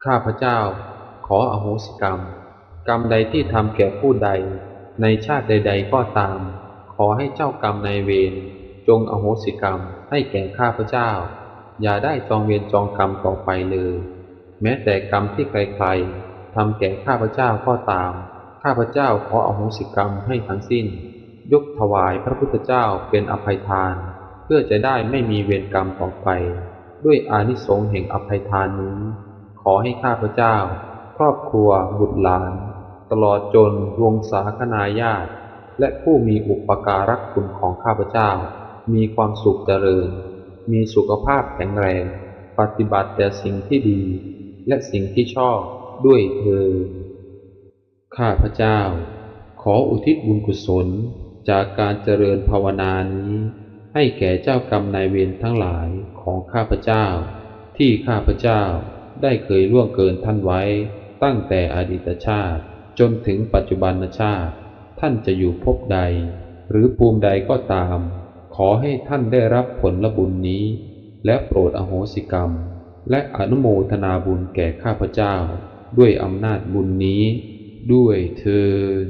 ข้าพเจ้าขออโหสิกรรมกรรมใดที่ทำแก่ผู้ใดในชาติใดๆก็ตามขอให้เจ้ากรรมนายเวรจงอโหสิกรรมให้แก่ข้าพเจ้าอย่าได้จองเวรจองกรรมต่อไปเลยแม้แต่กรรมที่ใครๆทำแก่ข้าพเจ้าก็ตามข้าพเจ้าขออโหสิกรรมให้ทั้งสิ้นยกถวายพระพุทธเจ้าเป็นอภัยทานเพื่อจะได้ไม่มีเวรกรรมต่อไปด้วยอานิสงส์แห่งอภัยทานนี้ ขอให้ข้าพเจ้าครอบครัวบุตรหลานตลอดจนวงศาคณาญาติและผู้มีอุปการะคุณของข้าพเจ้ามีความสุขเจริญมีสุขภาพแข็งแรงปฏิบัติแต่สิ่งที่ดีและสิ่งที่ชอบด้วยเถิดข้าพเจ้าขออุทิศบุญกุศลจากการเจริญภาวนานี้ให้แก่เจ้ากรรมนายเวรทั้งหลายของข้าพเจ้าที่ข้าพเจ้า ได้เคยล่วงเกินท่านไว้ตั้งแต่อดีตชาติจนถึงปัจจุบันชาติท่านจะอยู่ภพใดหรือภูมิใดก็ตามขอให้ท่านได้รับผลบุญนี้และโปรดอโหสิกรรมและอนุโมทนาบุญแก่ข้าพเจ้าด้วยอำนาจบุญนี้ด้วยเถิด